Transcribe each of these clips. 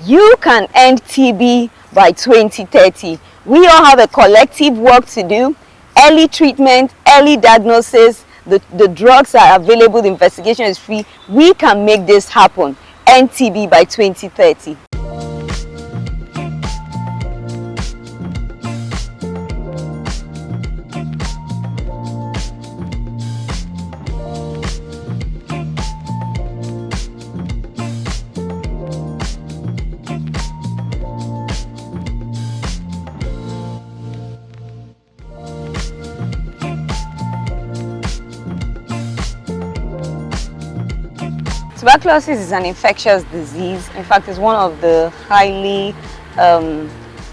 You can end TB by 2030. We all have a collective work to do. Early treatment, early diagnosis, the drugs are available, the investigation is free. We can make this happen. End TB by 2030. Tuberculosis is an infectious disease. In fact, it's one of the highly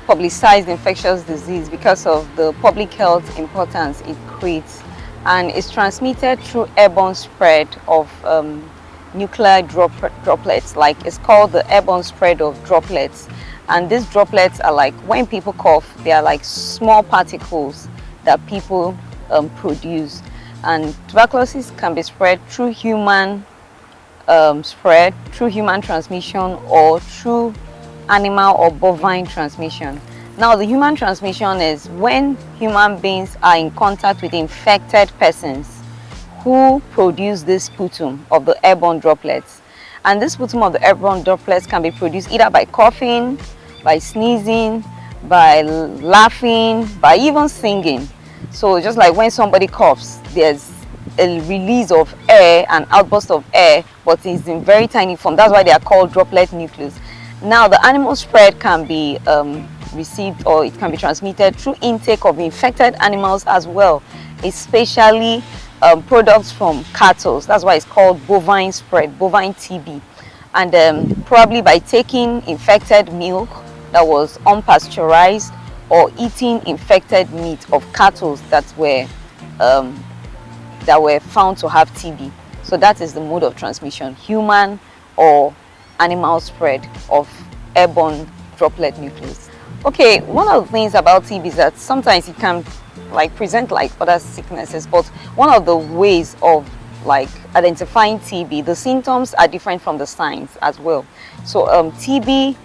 publicized infectious disease because of the public health importance it creates, and it's transmitted through airborne spread of nuclear droplets. Like, it's called the airborne spread of droplets, and these droplets are like, when people cough, they are like small particles that people produce. And tuberculosis can be spread through human through human transmission or through animal or bovine transmission. Now, the human transmission is when human beings are in contact with infected persons who produce this sputum of the airborne droplets. And this sputum of the airborne droplets can be produced either by coughing, by sneezing, by laughing, by even singing. So just like when somebody coughs, there's a release of air, an outburst of air, but it's in very tiny form. That's why they are called droplet nucleus. Now, the animal spread can be received, or it can be transmitted through intake of infected animals as well, especially products from cattle. That's why it's called bovine spread, bovine TB. And probably by taking infected milk that was unpasteurized, or eating infected meat of cattle that were found to have TB. So that is the mode of transmission, human or animal spread of airborne droplet nucleus. Okay, one of the things about TB is that sometimes it can present like other sicknesses, but one of the ways of identifying TB, the symptoms are different from the signs as well. So TB,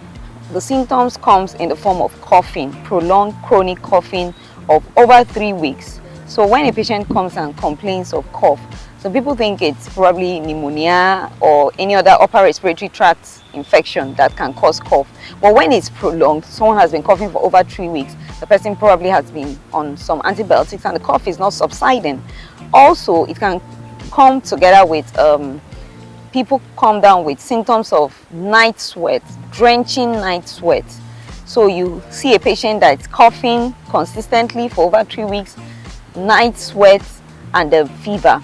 the symptoms comes in the form of coughing, prolonged chronic coughing of over 3 weeks. So when a patient comes and complains of cough, some people think it's probably pneumonia or any other upper respiratory tract infection that can cause cough. But when it's prolonged, someone has been coughing for over 3 weeks, the person probably has been on some antibiotics and the cough is not subsiding. Also, it can come together with people come down with symptoms of night sweat, drenching night sweat. So you see a patient that's coughing consistently for over 3 weeks, night sweat, and then fever.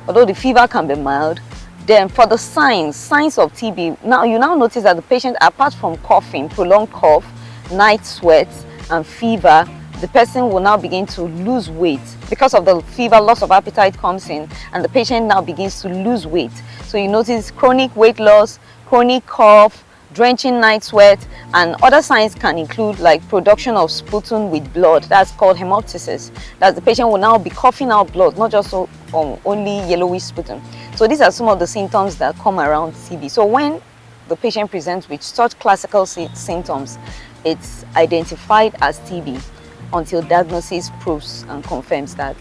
Although the fever can be mild, then for the signs of TB, you now notice that the patient, apart from coughing, prolonged cough, night sweat, and fever, the person will now begin to lose weight. Because of the fever, loss of appetite comes in, and the patient now begins to lose weight. So you notice chronic weight loss, chronic cough, drenching night sweat, and other signs can include like production of sputum with blood. That's called hemoptysis. That the patient will now be coughing out blood, not just only yellowish sputum. So these are some of the symptoms that come around TB. So when the patient presents with such classical symptoms, it's identified as TB until diagnosis proves and confirms that.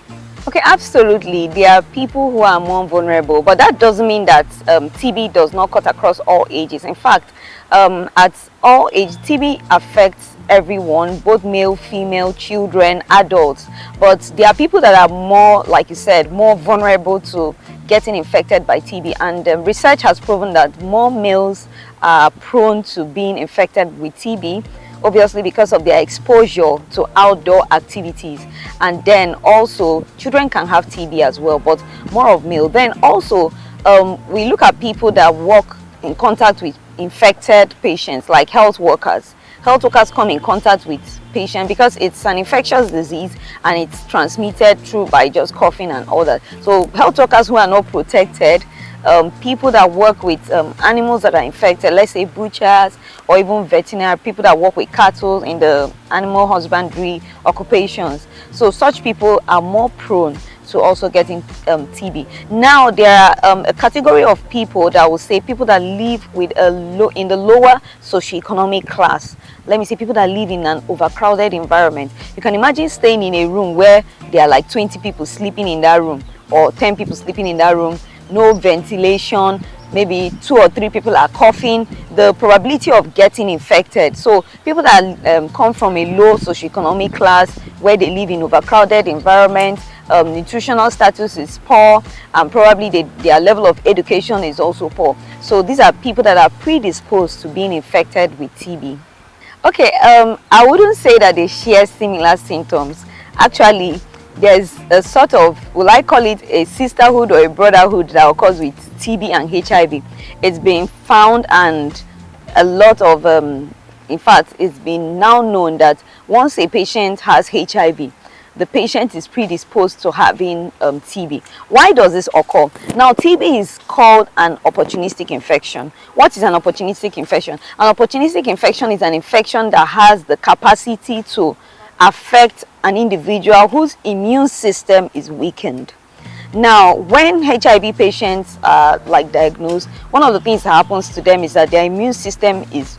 Okay, absolutely, there are people who are more vulnerable, but that doesn't mean that TB does not cut across all ages. In fact, at all ages, TB affects everyone, both male, female, children, adults. But there are people that are more, like you said, more vulnerable to getting infected by TB. And research has proven that more males are prone to being infected with TB, obviously because of their exposure to outdoor activities. And then also children can have TB as well, but more of male. Then also we look at people that work in contact with infected patients, like health workers. Health workers come in contact with patients because it's an infectious disease and it's transmitted through by just coughing and all that. So health workers who are not protected, people that work with animals that are infected, let's say butchers or even veterinary, people that work with cattle in the animal husbandry occupations. So such people are more prone to also getting TB. Now there are a category of people that will say people that live with in the lower socioeconomic class. Let me say people that live in an overcrowded environment. You can imagine staying in a room where there are like 20 people sleeping in that room, or 10 people sleeping in that room, no ventilation, maybe 2 or 3 people are coughing. The probability of getting infected. So people that come from a low socioeconomic class where they live in overcrowded environment, nutritional status is poor, and probably their level of education is also poor. So these are people that are predisposed to being infected with TB. Okay, I wouldn't say that they share similar symptoms. Actually, there's a sort of, will I call it a sisterhood or a brotherhood that occurs with TB and HIV. It's been found, and a lot of, in fact, it's been now known that once a patient has HIV, the patient is predisposed to having TB. Why does this occur? Now, TB is called an opportunistic infection. What is an opportunistic infection? An opportunistic infection is an infection that has the capacity to affect an individual whose immune system is weakened. Now, when HIV patients are diagnosed, one of the things that happens to them is that their immune system is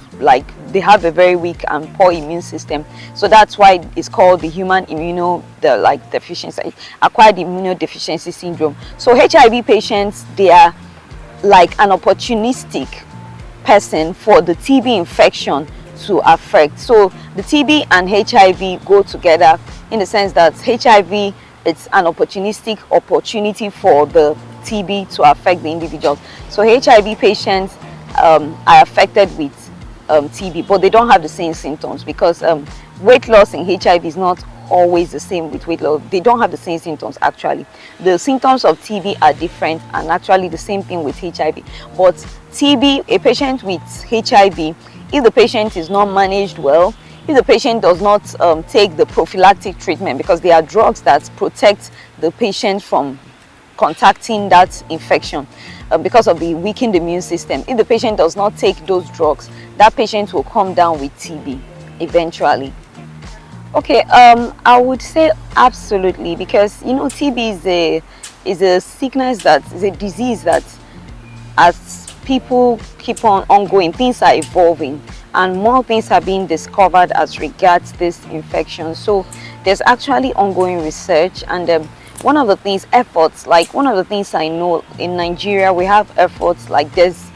they have a very weak and poor immune system. So that's why it's called the human deficiency, acquired immunodeficiency syndrome. So HIV patients, they are like an opportunistic person for the TB infection to affect. So the TB and HIV go together in the sense that HIV, it's an opportunistic opportunity for the TB to affect the individuals. So HIV patients are affected with TB, but they don't have the same symptoms, because weight loss in HIV is not always the same with weight loss. They don't have the same symptoms. Actually, the symptoms of TB are different, and actually the same thing with HIV. But TB, a patient with HIV, if the patient is not managed well, if the patient does not take the prophylactic treatment, because there are drugs that protect the patient from contacting that infection because of the weakened immune system. If the patient does not take those drugs, that patient will come down with TB eventually. Okay, I would say absolutely, because TB is a sickness, that is a disease that, as people keep on ongoing, things are evolving and more things are being discovered as regards this infection. So there's actually ongoing research, and one of the things I know in Nigeria, we have efforts there's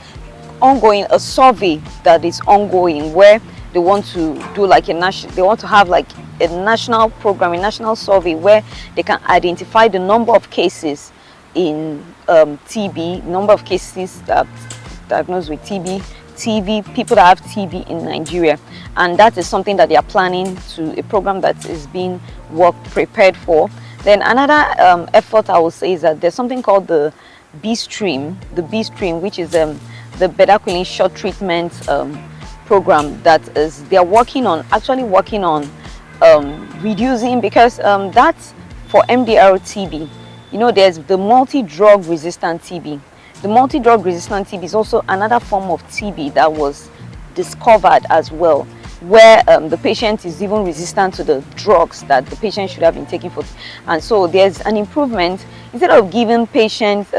ongoing a survey that is ongoing, where they want to do they want to have a national program, a national survey, where they can identify the number of cases in TB, number of cases diagnosed with TB, people that have TB in Nigeria. And that is something that they are planning to, a program that is being prepared for. Then another effort I will say is that there's something called the B-Stream, which is the bedaquiline short treatment program that is, they are actually working on reducing, because that's for MDR TB. There's the multi-drug resistant TB. The multi-drug resistant TB is also another form of TB that was discovered as well, where the patient is even resistant to the drugs that the patient should have been taking for. And so there's an improvement. Instead of giving patients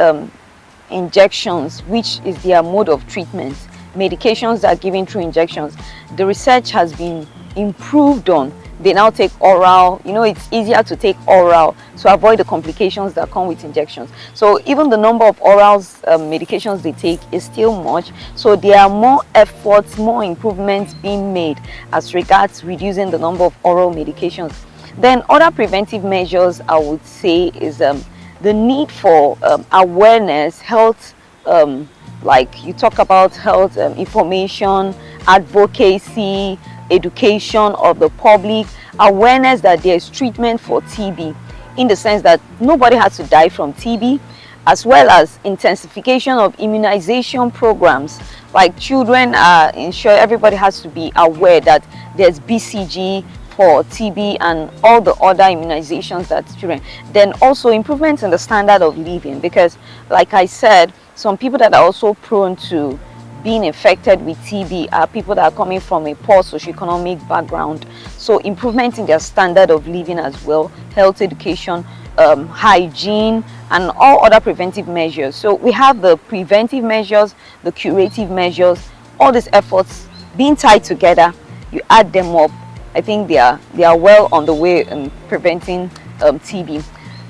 injections, which is their mode of treatment, medications that are given through injections, the research has been improved on. They now take oral. It's easier to take oral to avoid the complications that come with injections. So even the number of orals medications they take is still much. So there are more efforts, more improvements being made as regards reducing the number of oral medications. Then other preventive measures I would say is the need for awareness, health, you talk about health information, advocacy, education of the public, awareness that there is treatment for TB, in the sense that nobody has to die from TB, as well as intensification of immunization programs. Like children are ensured, everybody has to be aware that there's BCG for TB and all the other immunizations that children. Then also improvements in the standard of living, because like I said, some people that are also prone to being infected with TB are people that are coming from a poor socioeconomic background. So improvement in their standard of living as well, health education, hygiene, and all other preventive measures. So we have the preventive measures, the curative measures, all these efforts being tied together. You add them up, I think they are well on the way in preventing TB.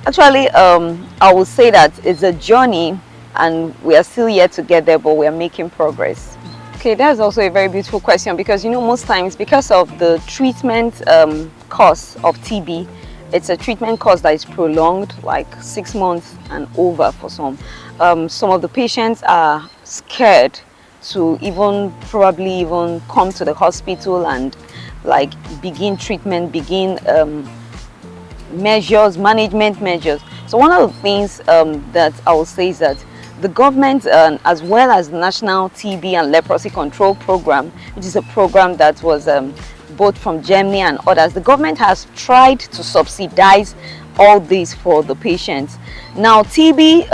Actually, I would say that it's a journey and we are still yet to get there, but we are making progress. Okay, that's also a very beautiful question, because most times, because of the treatment course of TB, it's a treatment course that is prolonged, like 6 months and over for some. Some of the patients are scared to probably even come to the hospital and like begin treatment, begin management measures. So one of the things that I will say is that the government, as well as the National TB and Leprosy Control Program, which is a program that was both from Germany and others, the government has tried to subsidize all this for the patients. Now, TB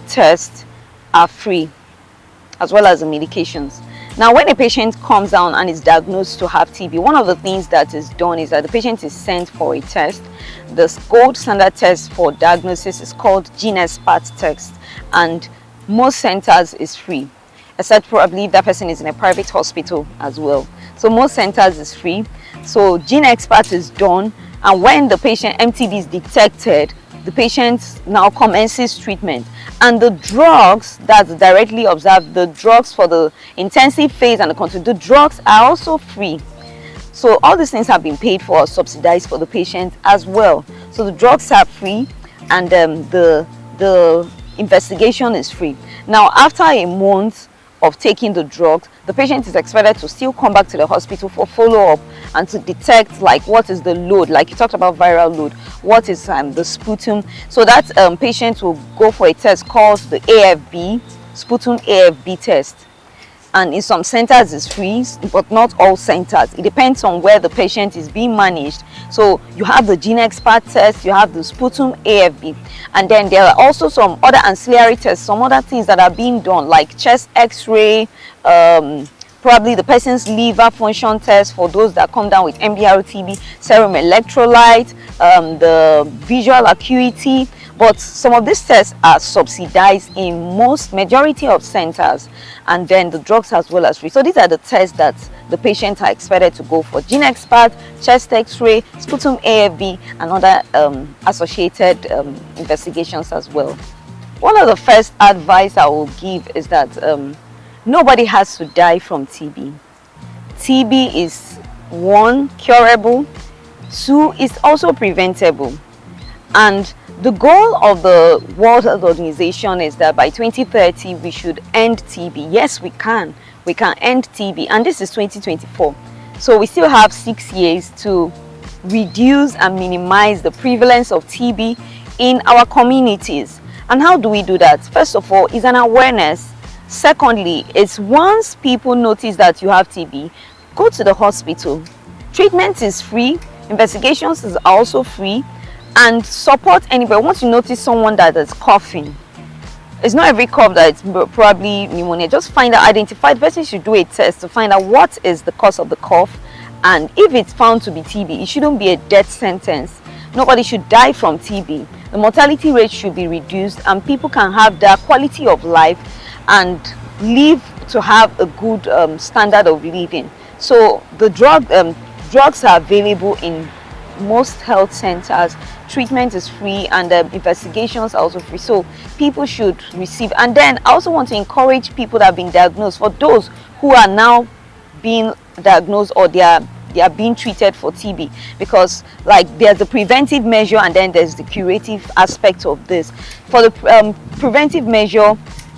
tests are free, as well as the medications. Now, when a patient comes down and is diagnosed to have TB, one of the things that is done is that the patient is sent for a test. The gold standard test for diagnosis is called GeneXpert test, and most centers is free, except probably if that person is in a private hospital as well. So most centers is free. So GeneXpert is done, and when the patient MTB is detected, the patient now commences treatment. And the drugs that's directly observed, the drugs for the intensive phase and the control, the drugs are also free. So all these things have been paid for or subsidized for the patient as well. So the drugs are free, and the investigation is free. Now, after a month of taking the drugs, the patient is expected to still come back to the hospital for follow-up and to detect like what is the load, like you talked about viral load, what is the sputum. So that patient will go for a test called the AFB, sputum AFB test. And in some centers it's free, but not all centers. It depends on where the patient is being managed. So you have the GeneXpert test, you have the sputum AFB, and then there are also some other ancillary tests, some other things that are being done, like chest X-ray, probably the person's liver function test for those that come down with MDR-TB, serum electrolyte, the visual acuity. But some of these tests are subsidized in majority of centers, and then the drugs as well as free. So these are the tests that the patients are expected to go for: GeneXpert, chest X-ray, sputum AFB, and other associated investigations as well. One of the first advice I will give is that nobody has to die from TB. TB is 1, curable, 2, is also preventable, and the goal of the World Health Organization is that by 2030 we should end TB. Yes, we can end TB, and this is 2024. So we still have 6 years to reduce and minimize the prevalence of TB in our communities. And how do we do that? First of all, is an awareness. Secondly, it's once people notice that you have TB, go to the hospital. Treatment is free, investigations is also free, and support anybody. Once you notice someone that is coughing, it's not every cough that it's probably pneumonia. Just find out, identify the person, should do a test to find out what is the cause of the cough, and if it's found to be TB, it shouldn't be a death sentence. Nobody should die from TB. The mortality rate should be reduced, and people can have their quality of life and live to have a good standard of living. So the drugs are available in most health centers. Treatment is free, and investigations are also free, so people should receive. And then I also want to encourage people that have been diagnosed, for those who are now being diagnosed or they are being treated for TB, because like there's the preventive measure and then there's the curative aspect of this. For the preventive measure,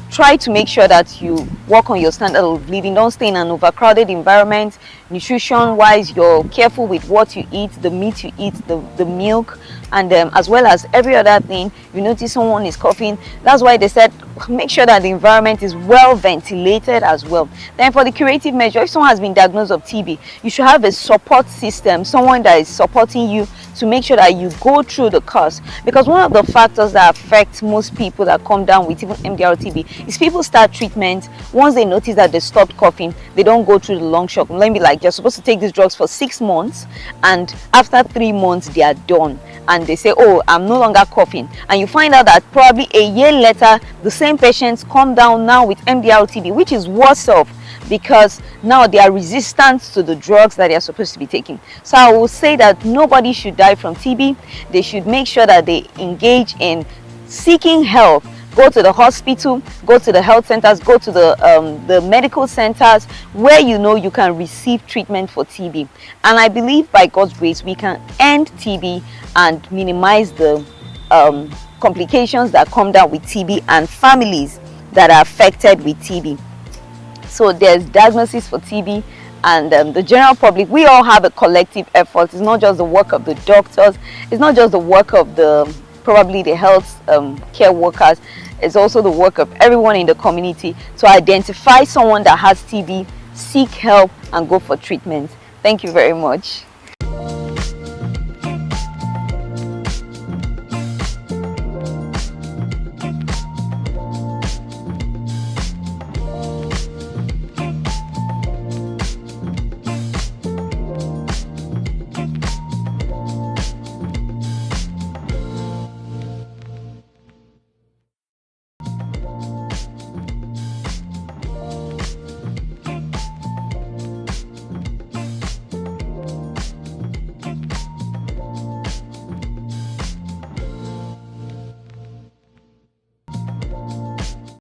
try to make sure that you work on your standard of living. Don't stay in an overcrowded environment. Nutrition wise, you're careful with what you eat, the meat you eat, the milk, and as well as every other thing. You notice someone is coughing, that's why they said make sure that the environment is well ventilated as well. Then for the curative measure, if someone has been diagnosed of TB, you should have a support system, someone that is supporting you to make sure that you go through the course. Because one of the factors that affects most people that come down with even MDR-TB is people start treatment, once they notice that they stopped coughing, they don't go through the long shock. Let me like like you're supposed to take these drugs for 6 months, and after 3 months they are done, and they say, oh, I'm no longer coughing, and you find out that probably a year later the same patients come down now with MDR-TB, which is worse off, because now they are resistant to the drugs that they are supposed to be taking. So I will say that nobody should die from TB. They should make sure that they engage in seeking help. Go to the hospital, go to the health centers, go to the medical centers where you know you can receive treatment for TB. And I believe by God's grace we can end TB and minimize the complications that come down with TB and families that are affected with TB. So there's diagnosis for TB, and the general public, we all have a collective effort. It's not just the work of the doctors, it's not just the work of probably the health care workers. It's also the work of everyone in the community to identify someone that has TB, seek help, and go for treatment. Thank you very much.